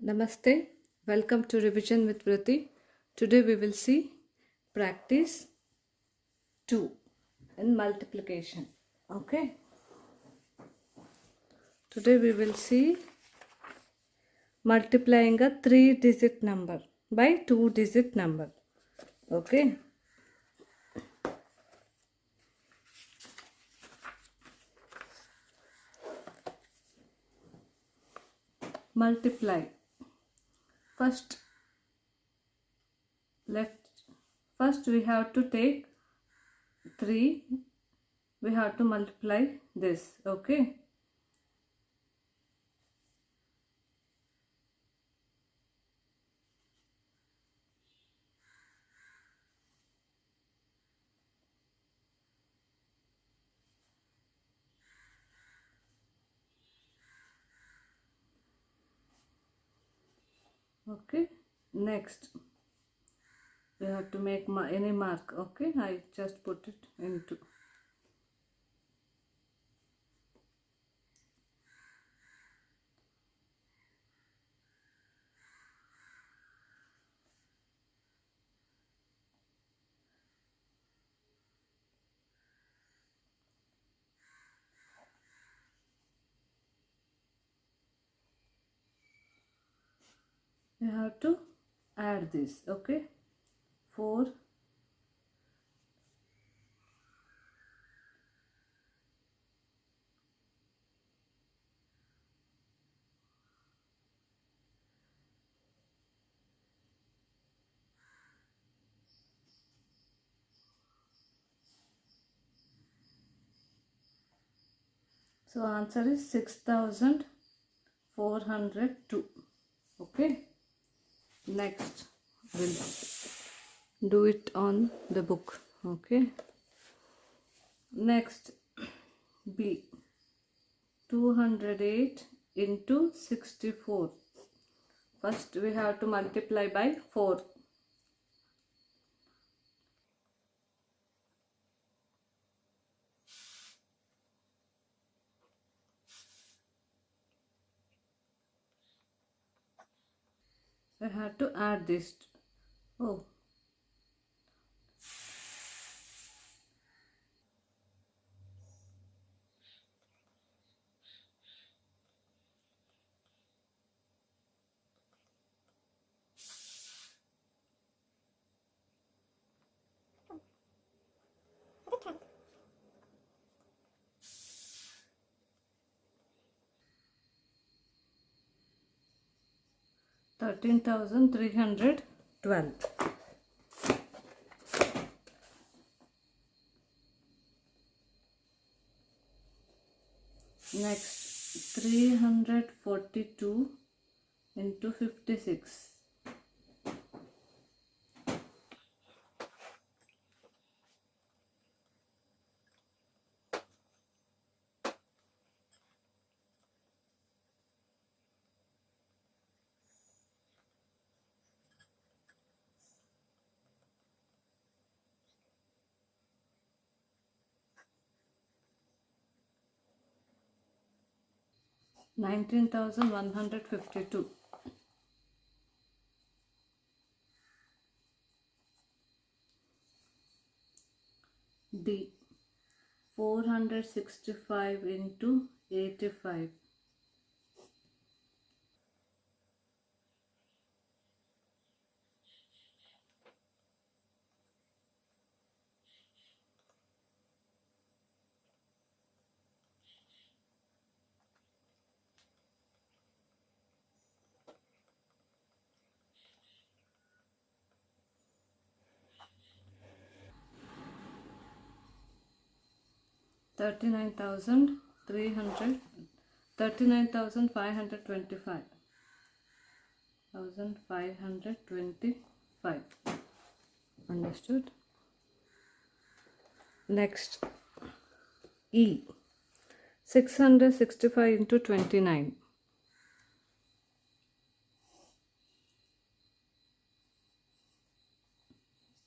Namaste, welcome to Revision with Vrithi. Today we will see practice 2 in multiplication. Okay. Today we will see multiplying a 3-digit number by 2-digit number. Okay. Multiply. First we have to take 3. We have to multiply this. Okay. Okay, next we have to make any mark. Okay, I just put it into. We have to add this. Okay, 4 so answer is 6402. Okay, next we'll do it on the book. Okay, next B, 208 into 64. First we have to multiply by 4. I have to add this. Oh, $13,312. Next, 342 into 56. $19,152. D, 465 into 85. $39,525. Understood? Next, E, 665 into 29.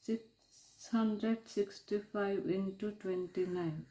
$665 into 29.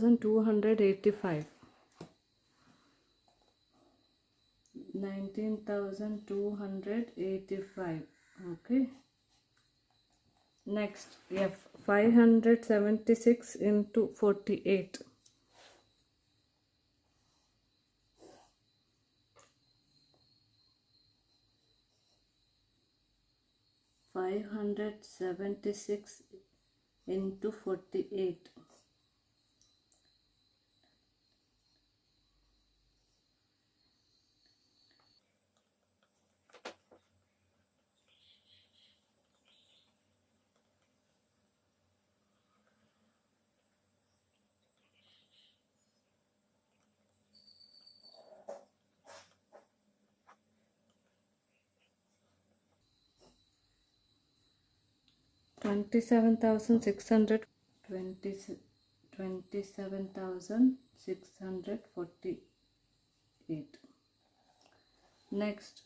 19,285. 19,285. Okay. Next, F. 576 into 48. 576 into 48. 27,600. 27,648. Next,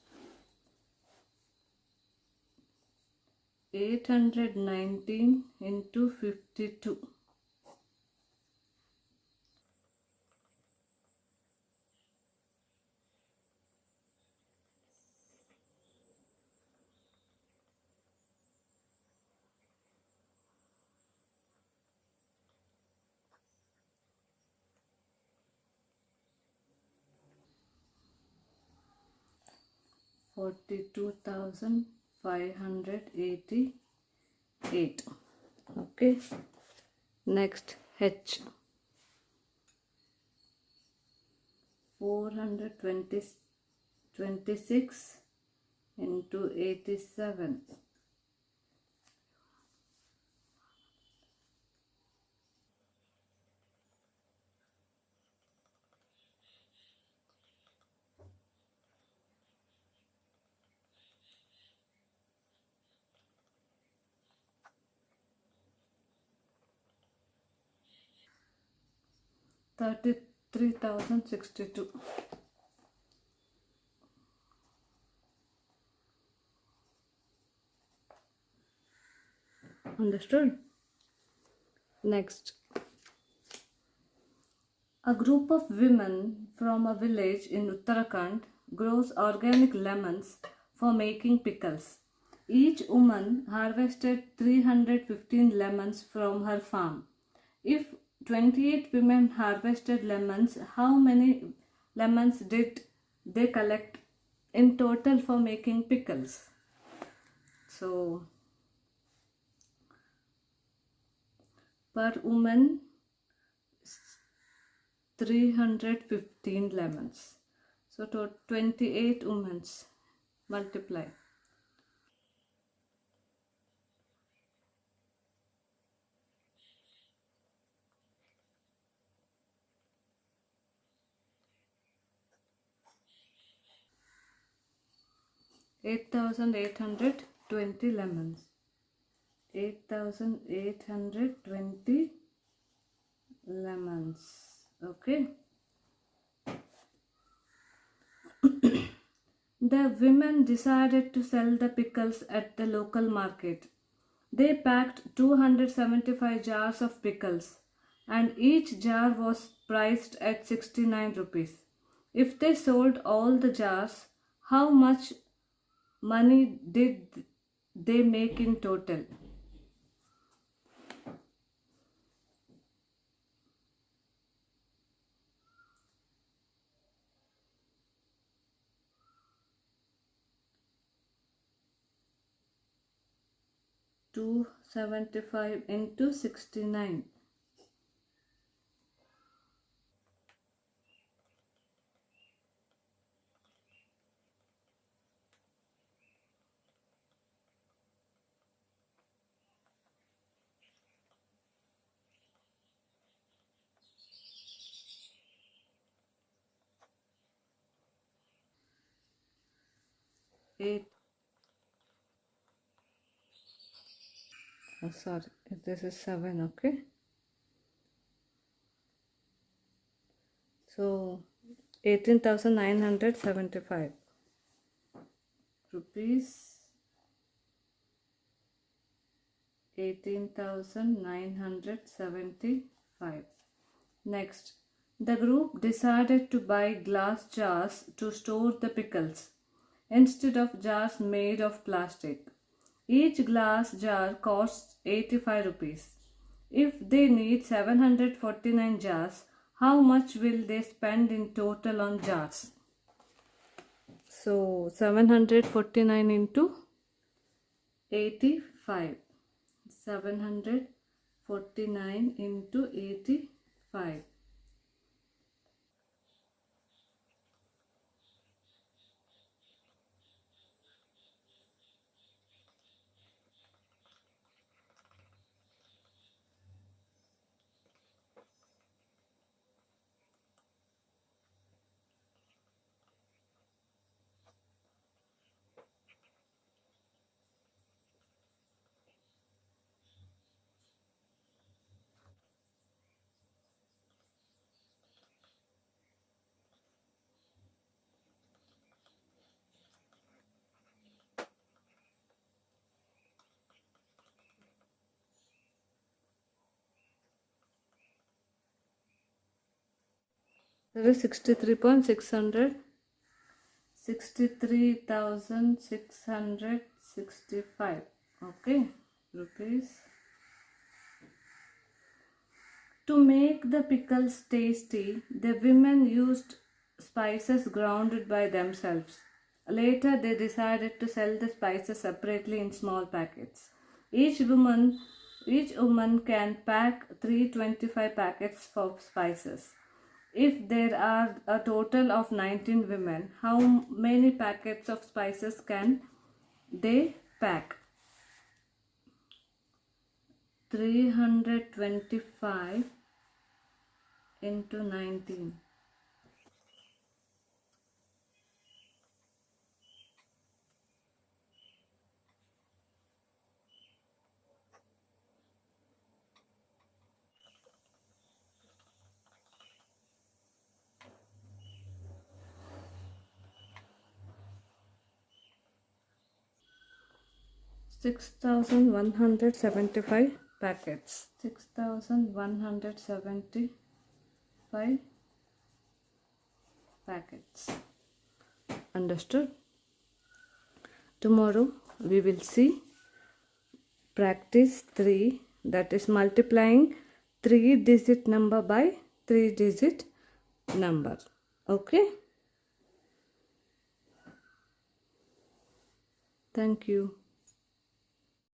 819 into 52. 42,588. Okay. Next, H. 426 into 87. 33,062. Understood? Next, a group of women from a village in Uttarakhand grows organic lemons for making pickles. Each woman harvested 315 lemons from her farm. If 28 women harvested lemons, how many lemons did they collect in total for making pickles? So, per woman, 315 lemons. So, to 28 women multiply. 8,820 lemons. 8,820 lemons. Okay. The women decided to sell the pickles at the local market. They packed 275 jars of pickles and each jar was priced at 69 rupees. If they sold all the jars, how much money did they make in total? Two 75 into 69. 8. Oh, sorry, this is 7. Okay. So 18,975 rupees. 18,975. Next, the group decided to buy glass jars to store the pickles instead of jars made of plastic. Each glass jar costs 85 rupees. If they need 749 jars, how much will they spend in total on jars? So 749 into 85. 749 into 85. There is 63,665. Okay, rupees. To make the pickles tasty, the women used spices grounded by themselves. Later, they decided to sell the spices separately in small packets. Each woman, each woman can pack 325 packets of spices. If there are a total of 19 women, how many packets of spices can they pack? 325 into 19. $6,175 packets. 6,175 packets. Understood? Tomorrow we will see practice 3, that is multiplying 3-digit number by 3-digit number. Okay? Thank you.